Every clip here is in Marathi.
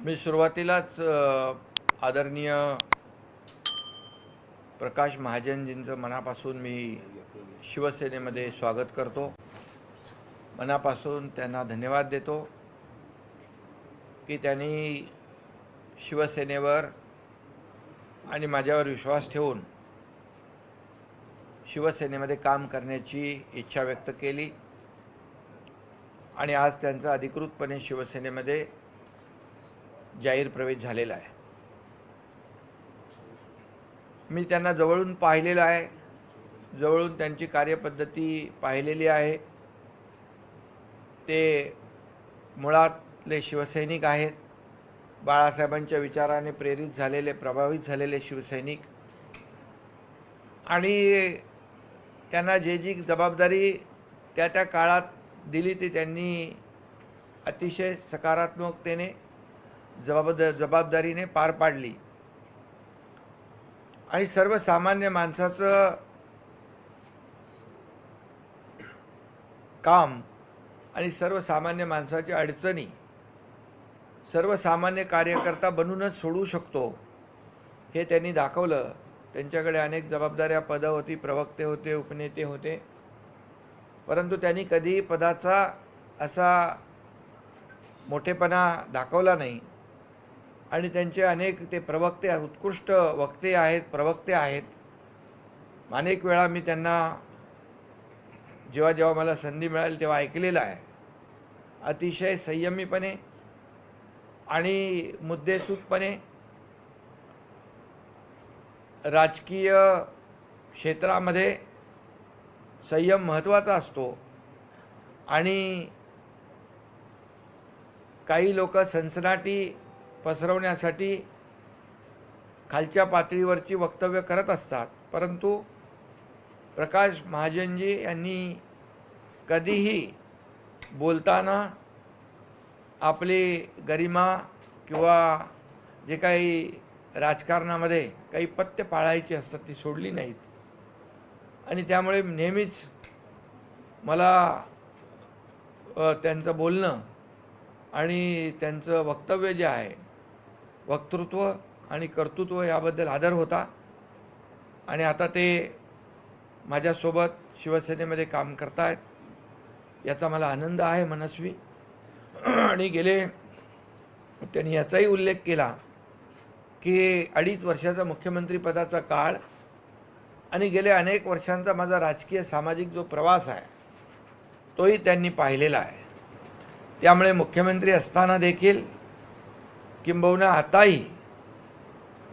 मी सुरुवातीलाच आदरणीय प्रकाश महाजनजींचं मनापासून मी शिवसेनेमध्ये स्वागत करतो. मनापासून त्यांना धन्यवाद देतो की त्यांनी शिवसेनेवर आणि माझ्यावर विश्वास ठेवून शिवसेनेमध्ये काम करण्याची इच्छा व्यक्त केली आणि आज त्यांचा अधिकृतपणे शिवसेनेमध्ये जाहीर प्रवेश झालेला आहे. मी त्यांना जवळून पाहिलेलं आहे, जवळून त्यांची कार्यपद्धती पाहिलेली आहे. ते मुळातले शिवसैनिक आहेत, बाळासाहेबांच्या विचाराने प्रेरित झालेले, प्रभावित झालेले शिवसैनिक, आणि त्यांना जी जबाबदारी त्या काळात दिली ती त्यांनी अतिशय सकारात्मकतेने जबाबदारीने पार पाडली. आणि सर्वसामान्य माणसाचं काम आणि सर्वसामान्य माणसाच्या अडचणी सर्वसामान्य कार्यकर्ता बनूनच सोडवू शकतो हे त्यांनी दाखवलं. त्यांच्याकडे अनेक जबाबदाऱ्या, पदं होती, प्रवक्ते होते, उपनेते होते, परंतु त्यांनी कधी पदाचा असा मोठेपणा दाखवला नाही. आणि त्यांचे अनेक ते प्रवक्ते, उत्कृष्ट वक्ते आहेत, प्रवक्ते आहेत. अनेक वेळा मी त्यांना जेव्हा मला संधी मिळाली तेव्हा ऐकलेलं आहे. अतिशय संयमीपणे आणि मुद्देसूदपणे राजकीय क्षेत्रामध्ये संयम महत्त्वाचा असतो. आणि काही लोक सनसनाटी पसरवण्यासाठी खालच्या पातळीवरची वक्तव्य करत असतात, परंतु प्रकाश महाजनजी यांनी कधीही बोलताना आपली गरिमा किंवा जे काही राजकारणामध्ये काही पथ्य पाळायची असतात ती सोडली नाहीत. आणि त्यामुळे नेहमीच मला त्यांचं बोलणं आणि त्यांचं वक्तव्य जे आहे, वक्तृत्व आणि कर्तृत्व याबद्दल आदर होता. आणि आता ते माझ्यासोबत शिवसेनेमध्ये काम करतायत याचा मला आनंद आहे मनस्वी. आणि त्यांनी याचाही उल्लेख केला की 2.5 वर्षाचा मुख्यमंत्रीपदाचा काळ आणि गेले अनेक वर्षांचा माझा राजकीय सामाजिक जो प्रवास आहे तोही त्यांनी पाहिलेला आहे. त्यामुळे मुख्यमंत्री असताना देखील किंबहुना आताही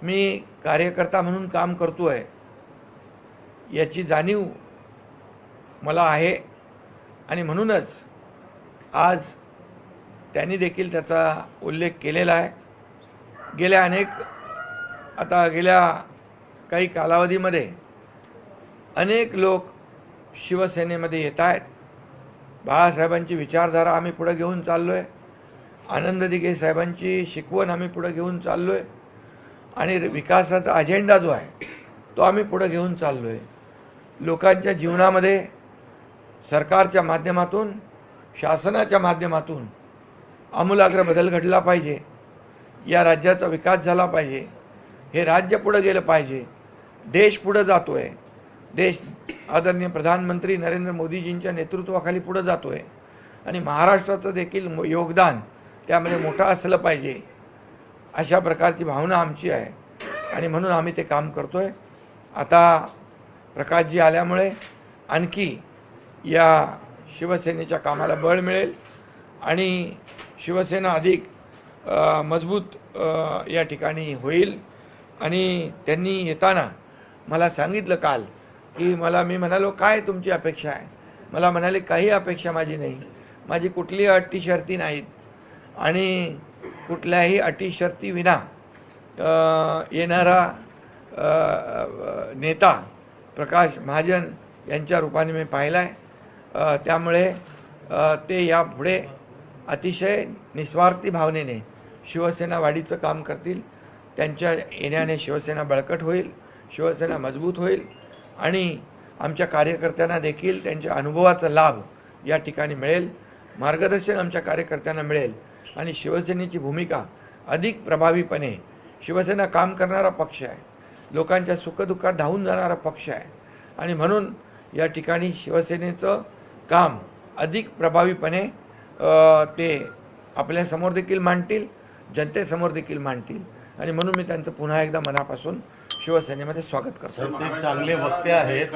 मी कार्यकर्ता म्हणून काम करतोय याची जाणीव मला आहे. आणि म्हणूनच आज त्यांनी देखील त्याचा उल्लेख केलेला आहे. गेल्या काही कालावधीमध्ये अनेक लोक शिवसेनेमध्ये येत आहेत. बाळासाहेबांची विचारधारा आम्ही पुढे घेऊन चाललो आहे, आनंद दिघे साहेबांची शिकवण आम्ही पुढे घेऊन चाललो आहे, आणि विकासाचा अजेंडा जो आहे तो आम्ही पुढे घेऊन चाललो आहे. लोकांच्या जीवनामध्ये सरकारच्या माध्यमातून, शासनाच्या माध्यमातून आमूलाग्र बदल घडला पाहिजे. या राज्याचा विकास झाला पाहिजे, हे राज्य पुढे गेलं पाहिजे, देश पुढे जातो आहे, देश आदरणीय प्रधानमंत्री नरेंद्र मोदीजींच्या नेतृत्वाखाली पुढे जातो आहे, आणि महाराष्ट्राचं देखील योगदान त्यामध्ये मोठं असलं पाहिजे, अशा प्रकारची भावना आमची आहे. आणि म्हणून आम्ही ते काम करतो आहे. आता प्रकाशजी आल्यामुळे आणखी या शिवसेनेच्या कामाला बळ मिळेल आणि शिवसेना अधिक मजबूत या ठिकाणी होईल. आणि त्यांनी येताना मला सांगितलं काल की मी म्हणालो, काय तुमची अपेक्षा आहे? मला म्हणाले, काही अपेक्षा माझी नाही, माझी कुठलीही अटी शर्ती नाहीत, आणि कुठल्याही अटी शर्ती विना येणारा नेता प्रकाश महाजन यांच्या रूपाने मी पाहिला आहे. त्यामुळे ते यापुढे अतिशय निस्वार्थी भावनेने शिवसेना वाढीचं काम करतील. त्यांच्या येण्याने शिवसेना बळकट होईल, शिवसेना मजबूत होईल, आणि आमच्या कार्यकर्त्यांना देखील त्यांच्या अनुभवाचा लाभ या ठिकाणी मिळेल, मार्गदर्शन आमच्या कार्यकर्त्यांना मिळेल, आणि शिवसेनेची भूमिका अधिक प्रभावीपणे शिवसेना काम करणारा पक्ष आहे, लोकांच्या सुखदुःखात धावून जाणारा पक्ष आहे आणि म्हणून या ठिकाणी शिवसेनेचं काम अधिक प्रभावीपणे ते आपल्यासमोर देखील मांडतील, जनतेसमोर देखील मांडतील आणि म्हणून मी त्यांचं पुन्हा एकदा मनापासून शिवसेनेमध्ये स्वागत करतो. ते चांगले वक्ते आहेत,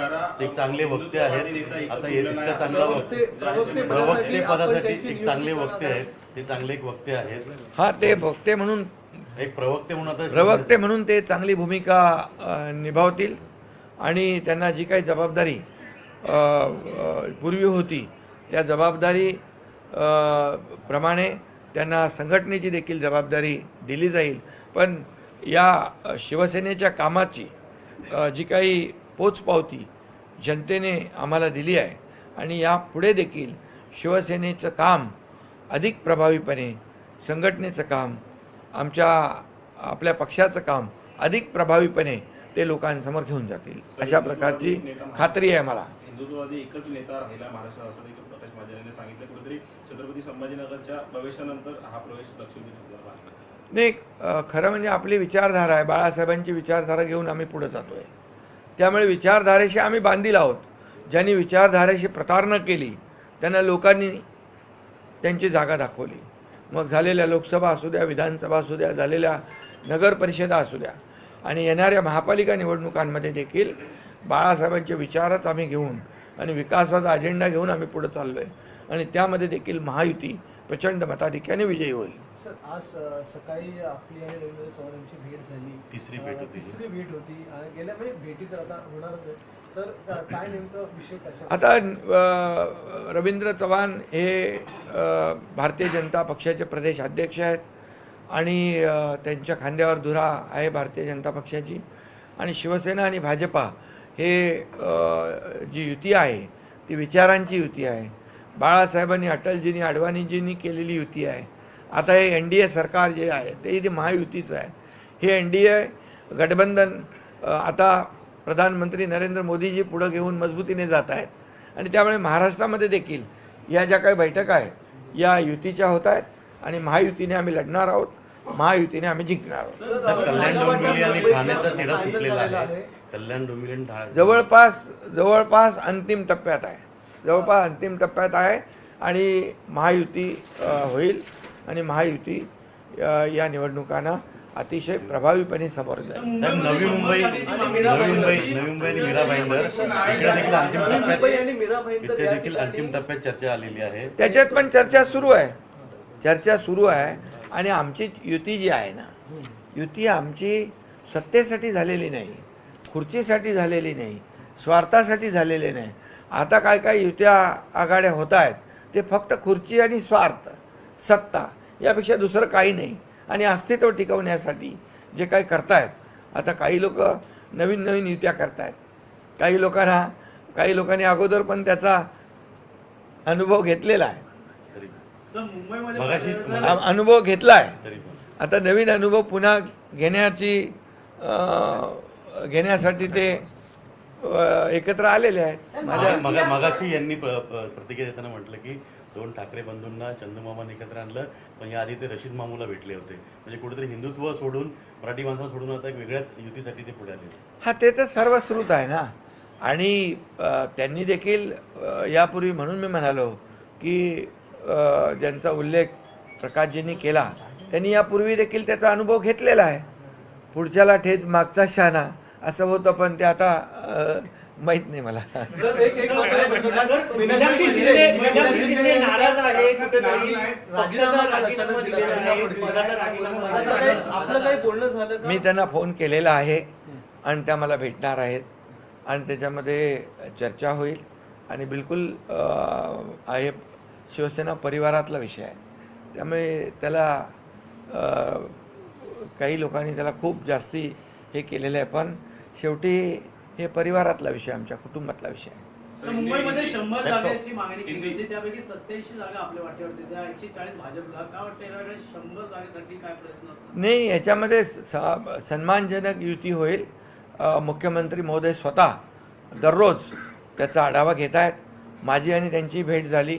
ते चांगले वक्ते आहेत. आता इतक्या चांगला प्रवक्ते पदासाठी एक चांगले वक्ते आहेत, ते चांगले एक वक्ते आहेत. हा, ते वक्ते म्हणून एक प्रवक्ते म्हणून आता प्रवक्ते म्हणून ते चांगली भूमिका निभावतील आणि त्यांना जी काही जबाबदारी पूर्वी होती त्या जबाबदारी प्रमाणे त्यांना संघटनेची देखील जबाबदारी दिली जाईल. पण या शिवसेनेच्या कामाची जी काही पोचपावती जनतेने आम्हाला दिली आहे आणि यापुढे देखील शिवसेनेचं काम अधिक प्रभावीपणे, संघटनेचं काम, आपल्या पक्षाचं काम अधिक प्रभावीपणे ते लोकांसमोर घेऊन जातील अशा प्रकारची खात्री आहे मला. हिंदुत्ववादी एकच नेता राहिला महाराष्ट्रात असं देखील प्रकाश महाजनांनी सांगितलं. कुठेतरी छत्रपती संभाजीनगरच्या प्रवेशानंतर हा प्रवेश लक्षवेधी ठरला आहे. नाही, खरं म्हणजे आपली विचारधारा आहे, बाळासाहेबांची विचारधारा घेऊन आम्ही पुढे जातो आहे. त्यामुळे विचारधारेशी आम्ही बांधील आहोत. ज्यांनी विचारधारेशी प्रतारणा केली त्यांना लोकांनी त्यांची जागा दाखवली. मग झालेल्या लोकसभा असू द्या, विधानसभा असू द्या, झालेल्या नगर परिषदा असू द्या आणि येणाऱ्या महापालिका निवडणुकांमध्ये देखील बाळासाहेबांचे विचारच आम्ही घेऊन आणि विकासाचा अजेंडा घेऊन आम्ही पुढे चाललो आहे आणि त्यामध्ये देखील महायुती प्रचंड मताधिक्याने विजयी होईल. सर, आज सकाळी आपली आणि रवींद्र चव्हाण यांची भेट झाली, तिसरी भेट होती आणि गेल्या वेळी भेटी तर आता होणारच आहे. तर काय नेमकं विषय कशा? आता रवींद्र चव्हाण हे भारतीय जनता पक्षाचे प्रदेश अध्यक्ष आहेत आणि त्यांच्या खांद्यावर धुरा आहे भारतीय जनता पक्षाची आणि शिवसेना आणि भाजपा हे जी युती आहे ती विचारांची युती आहे. बाळासाहेबांनी, अटलजींनी, अडवाणीजींनी केलेली युती आहे. आता हे NDA सरकार जे आहे ते महायुतीचं आहे. हे NDA गठबंधन आता प्रधानमंत्री नरेंद्र मोदीजी पुढं घेऊन मजबूतीने जात आहेत आणि त्यामुळे महाराष्ट्रामध्ये देखील या ज्या काही बैठका आहेत या युतीच्या होत आहेत आणि महायुतीने आम्ही लढणार आहोत, महायुतीने आम्ही जिंकणार आहोत. कल्याण डोंबिवली आणि ठाण्याचा तिढा सुटलेला आहे. कल्याण डोंबिवली आणि जवळपास अंतिम टप्प्यात आहे, जवळपास अंतिम टप्प्यात आहे आणि महायुती होईल आणि महायुती या निवडणुकांना अतिशय प्रभावीपणे समोर जाईल. नवी मुंबई आणि मीरा भाईंदर इथे देखील अंतिम टप्प्यात चर्चा आलेली आहे. त्याच्यात पण चर्चा सुरू आहे आणि आमची युती जी आहे ना, युती आमची सत्तेसाठी झालेली नाही, खुर्चीसाठी झालेली नाही, स्वार्थासाठी झालेली नाही. आता काय युत्या आघाड्या होत आहेत ते फक्त खुर्ची आणि स्वार्थ, सत्ता यापेक्षा दुसरं काही नाही आणि अस्तित्व टिकवण्यासाठी जे काही करतायत. आता काही लोक नवीन युत्या करतायत, काही लोकांनी अगोदर पण त्याचा अनुभव घेतलेला आहे, अनुभव घेतला आहे. आता नवीन अनुभव पुन्हा घेण्यासाठी ते एकत्र आलेले आहेत. मगाशी यांनी प्रतिक्रिया देताना म्हटलं की 2 ठाकरे बंधूंना चंदूमामांनी एकत्र आणलं, पण याआधी ते रशीद मामूला भेटले होते. म्हणजे कुठेतरी हिंदुत्व सोडून, मराठी माणसं सोडून आता एक वेगळ्याच युतीसाठी ते पुढे आले. हा, ते तर सर्वश्रुत आहे ना. आणि त्यांनी देखील यापूर्वी, म्हणून मी म्हणालो की ज्यांचा उल्लेख प्रकाशजींनी केला त्यांनी यापूर्वी देखील त्याचा अनुभव घेतलेला आहे. पुढच्याला ठेच मागचा शहाणा असं होतं, पण ते आता माहित नाही मला. मी त्यांना फोन केलेला आहे आणि त्या मला भेटणार आहेत आणि त्याच्यामध्ये चर्चा होईल आणि बिलकुल आहे शिवसेना परिवारातला विषय आहे. त्यामुळे त्याला काही लोकांनी त्याला खूप जास्ती हे केलेलं आहे, पण शेवटी हे परिवारातला विषय, आमच्या कुटुंबातला विषय आहे. मुंबईमध्ये 100 जागांची मागणी केली होती, त्यापैकी 87 जागा आपल्या वाटेवरती, त्या 140 भाजपला. का वाटतं 100 जागेसाठी काय प्रयत्न असतात? नाही, याच्यामध्ये सन्मानजनक युती होईल. मुख्यमंत्री महोदय स्वतः दररोज त्याचा आढावा घेत आहेत. माझी आणि त्यांची भेट झाली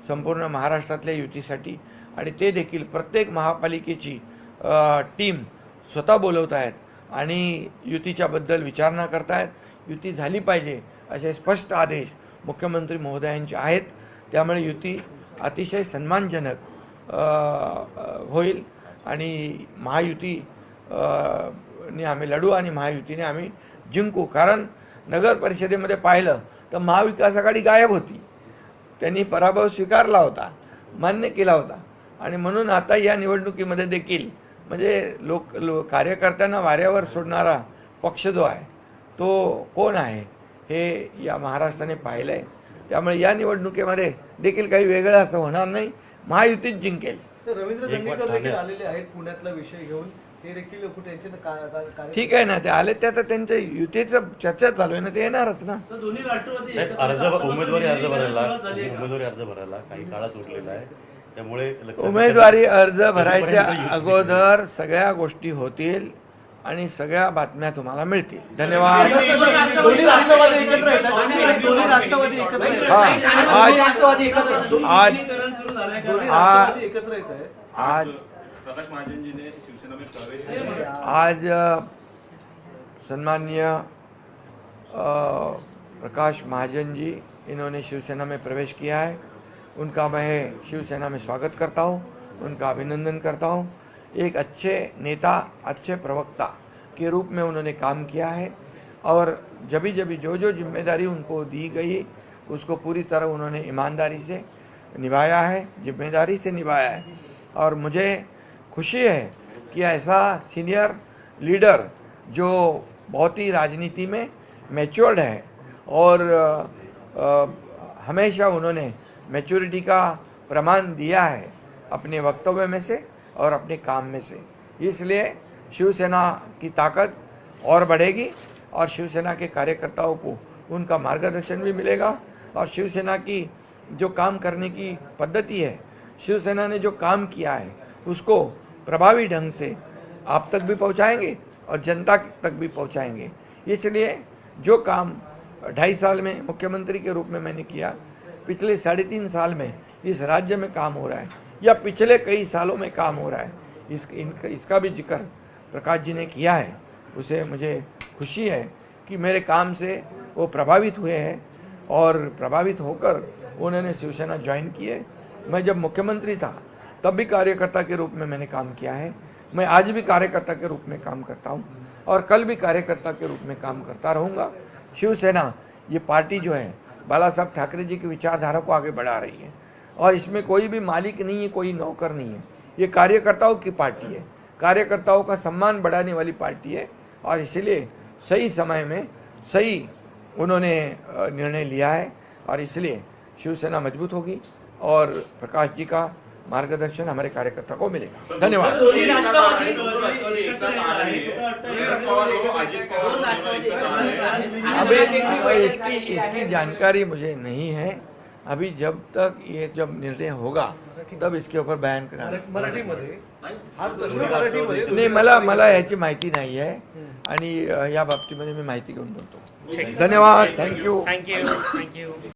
संपूर्ण महाराष्ट्रातल्या युतीसाठी आणि ते देखील प्रत्येक महापालिकेची टीम स्वतः बोलवत आहेत आणि युतीच्याबद्दल विचारणा करतायत. युती झाली पाहिजे असे स्पष्ट आदेश मुख्यमंत्री महोदयांचे आहेत. त्यामुळे युती अतिशय सन्मानजनक होईल आणि महायुती ने आम्ही लढू आणि महायुतीने आम्ही जिंकू. कारण नगर परिषदेमध्ये पाहिलं तर महाविकास आघाडी गायब होती. त्यांनी पराभव स्वीकारला होता, मान्य केला होता आणि म्हणून आता या निवडणुकीमध्ये देखील म्हणजे कार्यकर्त्यांना वाऱ्यावर सोडणारा पक्ष जो आहे तो कोण आहे हे या महाराष्ट्राने पाहिलं आहे. त्यामुळे या निवडणुकीमध्ये देखील काही वेगळं असं होणार नाही, महायुतीच जिंकेल. तर रवींद्र दंगेकर देखील आलेले आहेत पुण्यातला विषय घेऊन, ते देखील त्यांचे ठीक आहे ना, ते आले ते आता त्यांच्या युतीचं चर्चा चालू आहे ना, ते येणारच ना. तर दोन्ही राष्ट्रवादी नाही, एकत्र उमेदवारी अर्ज भरायला सुरुवात झाली आहे का? उमेदवारी अर्ज भरायला काही काळाच उरलेला आहे. त्यामुळे उमेदवारी अर्ज भरायच्या अगोदर सगळ्या गोष्टी होतील आणि सगळ्या बातम्या तुम्हाला मिळतील. धन्यवाद. दोन्ही राष्ट्रवादी एकत्र येतात. दोन्ही राष्ट्रवादी एकत्र येतात. आज एकीकरण सुरू झालंय का? दोन्ही राष्ट्रवादी एकत्र येत आहेत. आज प्रकाश महाजन जी ने शिवसेना में प्रवेश किया। आज सम्माननीय प्रकाश महाजन जी इन्होंने शिवसेना में प्रवेश किया है. उनका मैं शिवसेना में स्वागत करता हूँ, उनका अभिनंदन करता हूँ. एक अच्छे नेता, अच्छे प्रवक्ता के रूप में उन्होंने काम किया है और जभी जो जिम्मेदारी उनको दी गई उसको पूरी तरह उन्होंने ईमानदारी से निभाया है, जिम्मेदारी से निभाया है. और मुझे खुशी है कि ऐसा सीनियर लीडर जो बहुत ही राजनीति में मैच्योर्ड है और हमेशा उन्होंने मैच्योरिटी का प्रमाण दिया है अपने वक्तव्य में से और अपने काम में से. इसलिए शिवसेना की ताकत और बढ़ेगी और शिवसेना के कार्यकर्ताओं को उनका मार्गदर्शन भी मिलेगा और शिवसेना की जो काम करने की पद्धति है, शिवसेना ने जो काम किया है उसको प्रभावी ढंग से आप तक भी पहुंचाएंगे और जनता तक भी पहुंचाएंगे. इसलिए जो काम 2.5 साल में मुख्यमंत्री के रूप में मैंने किया, पिछले 3.5 साल में इस राज्य में काम हो रहा है या पिछले कई सालों में काम हो रहा है, इसका भी जिक्र प्रकाश जी ने किया है. उसे मुझे खुशी है कि मेरे काम से वो प्रभावित हुए हैं और प्रभावित होकर उन्होंने शिवसेना ज्वाइन किए. मैं जब मुख्यमंत्री था तब भी कार्यकर्ता के रूप में मैंने काम किया है. मैं आज भी कार्यकर्ता के रूप में काम करता हूँ और कल भी कार्यकर्ता के रूप में काम करता रहूँगा. शिवसेना ये पार्टी जो है बाला साहब ठाकरे जी की विचारधारा को आगे बढ़ा रही है और इसमें कोई भी मालिक नहीं है, कोई नौकर नहीं है. ये कार्यकर्ताओं की पार्टी है, कार्यकर्ताओं का सम्मान बढ़ाने वाली पार्टी है और इसलिए सही समय में सही उन्होंने निर्णय लिया है और इसलिए शिवसेना मजबूत होगी और प्रकाश जी का मार्गदर्शन हमारे कार्यकर्ता को मिलेगा. धन्यवाद. दोन्ही राष्ट्रवादी एक साथ आ रहे हैं। शरद पवार और अजित पवार दोनों एक साथ आ रहे हैं। अभी इसकी जानकारी मुझे नहीं है. अभी जब निर्णय होगा तब इसके ऊपर बयान करणार. मराठीमध्ये हा प्रश्न मराठीमध्ये नाही, मला याची माहिती नाही आहे आणि या बाबतीमध्ये मी माहिती घेऊन बोलतो. धन्यवाद. थँक्यू.